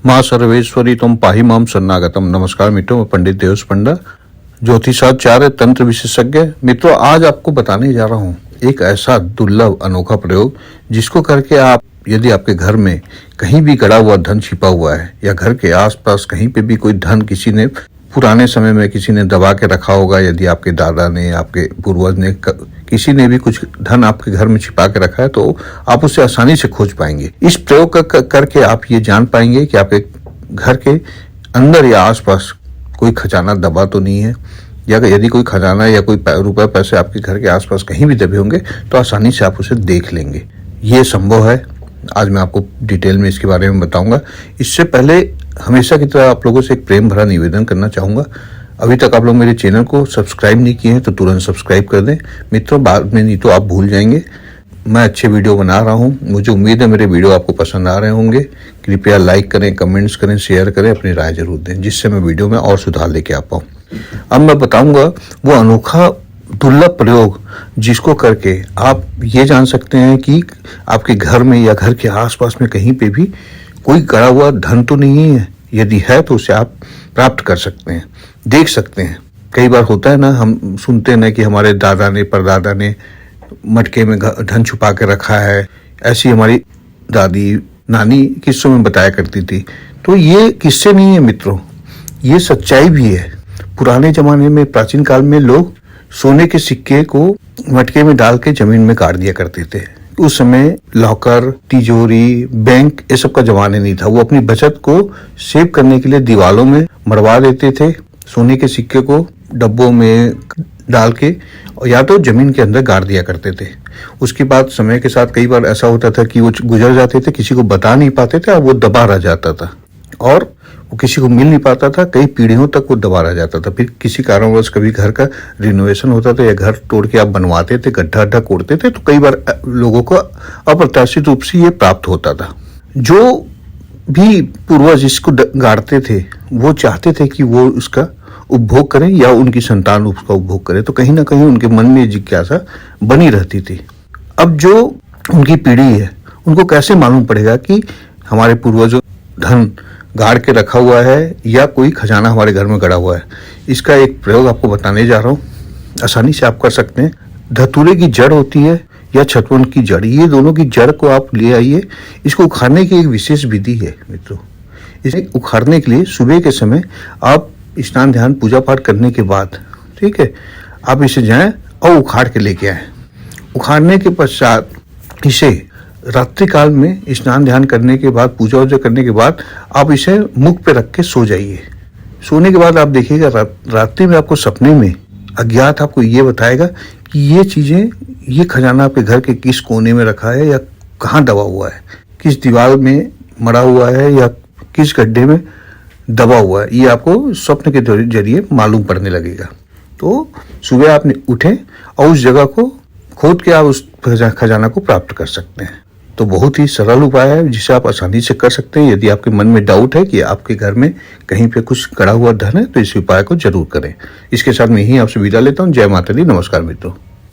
माँ सर्वेश्वरी तुम पाहि माम शरणागतम। नमस्कार मित्रों, मैं पंडित देवस पंडा, ज्योतिषाचार्य, तंत्र विशेषज्ञ। मित्रों, आज आपको बताने जा रहा हूँ एक ऐसा दुर्लभ अनोखा प्रयोग जिसको करके आप, यदि आपके घर में कहीं भी गड़ा हुआ धन छिपा हुआ है या घर के आसपास कहीं पे भी कोई धन किसी ने पुराने समय में किसी ने दबा के रखा होगा, यदि आपके दादा ने, आपके पूर्वज ने, किसी ने भी कुछ धन आपके घर में छिपा के रखा है, तो आप उसे आसानी से खोज पाएंगे। इस प्रयोग करके आप ये जान पाएंगे कि आपके घर के अंदर या आसपास कोई खजाना दबा तो नहीं है, या यदि कोई खजाना या कोई रुपए पैसे आपके घर के आसपास कहीं भी दबे होंगे तो आसानी से आप उसे देख लेंगे। ये संभव है। आज मैं आपको डिटेल में इसके बारे में बताऊंगा। इससे पहले हमेशा की तरह आप लोगों से एक प्रेम भरा निवेदन करना चाहूंगा, अभी तक आप लोग मेरे चैनल को सब्सक्राइब नहीं किए हैं तो तुरंत सब्सक्राइब कर दें मित्रों, बाद में नहीं तो आप भूल जाएंगे। मैं अच्छे वीडियो बना रहा हूं, मुझे उम्मीद है मेरे वीडियो आपको पसंद आ रहे होंगे। कृपया लाइक करें, कमेंट्स करें, शेयर करें, अपनी राय जरूर दें, जिससे मैं वीडियो में और सुधार लेके आ पाऊँ। अब मैं बताऊंगा वो अनोखा दुर्लभ प्रयोग जिसको करके आप ये जान सकते हैं कि आपके घर में या घर के आसपास में कहीं पे भी कोई गड़ा हुआ धन तो नहीं है। यदि है तो उसे आप प्राप्त कर सकते हैं, देख सकते हैं। कई बार होता है ना, हम सुनते हैं ना कि हमारे दादा ने, परदादा ने मटके में धन छुपा के रखा है। ऐसी हमारी दादी, नानी किस्सों में बताया करती थी। तो ये किस्से नहीं है मित्रों, ये सच्चाई भी है। पुराने जमाने में, प्राचीन काल में लोग सोने के सिक्के को मटके में डाल के जमीन में गाड़ दिया करते थे। उस समय लॉकर, तिजोरी, बैंक ये सब का जमाने नहीं था। वो अपनी बचत को सेव करने के लिए दीवालों में मरवा देते थे, सोने के सिक्के को डब्बों में डाल के, या तो जमीन के अंदर गाड़ दिया करते थे। उसके बाद समय के साथ कई बार ऐसा होता था कि वो गुजर जाते थे, किसी को बता नहीं पाते थे, वो दबा रह जाता था और वो किसी को मिल नहीं पाता था। कई पीढ़ियों तक वो दबा रह जाता था। फिर किसी कारणवश कभी घर का रिनोवेशन होता था या घर तोड़ के आप बनवाते थे, गड्ढा गड्ढा कोड़ते थे, तो कई बार लोगों को अप्रत्याशित रूप से ये प्राप्त होता था। जो भी पूर्वज इसको गाड़ते थे वो चाहते थे कि वो उसका उपभोग करें या उनकी संतान उसका उपभोग करे, तो कहीं ना कहीं उनके मन में जिज्ञासा बनी रहती थी। अब जो उनकी पीढ़ी है उनको कैसे मालूम पड़ेगा कि हमारे पूर्वजों धन गाड़ के रखा हुआ है या कोई खजाना हमारे घर में गड़ा हुआ है। इसका एक प्रयोग आपको बताने जा रहा हूँ, आसानी से आप कर सकते हैं। धतूरे की जड़ होती है या छतवन की जड़, ये दोनों की जड़ को आप ले आइए। इसको उखाड़ने की एक विशेष विधि है मित्रों। इसे उखाड़ने के लिए सुबह के समय आप स्नान ध्यान पूजा पाठ करने के बाद, ठीक है, आप इसे जाएं और उखाड़ के लेके आए। उखाड़ने के पश्चात इसे रात्रि काल में स्नान ध्यान करने के बाद, पूजा वूजा करने के बाद आप इसे मुख पे रख के सो जाइए। सोने के बाद आप देखिएगा रात्रि में आपको सपने में अज्ञात आपको ये बताएगा कि ये चीजें, ये खजाना आपके घर के किस कोने में रखा है या कहाँ दबा हुआ है, किस दीवार में मरा हुआ है या किस गड्ढे में दबा हुआ है। ये आपको स्वप्न के जरिए मालूम पड़ने लगेगा। तो सुबह आप उठें और उस जगह को खोद के आप उस खजाना को प्राप्त कर सकते हैं। तो बहुत ही सरल उपाय है जिसे आप आसानी से कर सकते हैं। यदि आपके मन में डाउट है कि आपके घर में कहीं पे कुछ गड़ा हुआ धन है तो इस उपाय को जरूर करें। इसके साथ मैं ही आपसे विदा लेता हूँ। जय माता दी, नमस्कार मित्रों।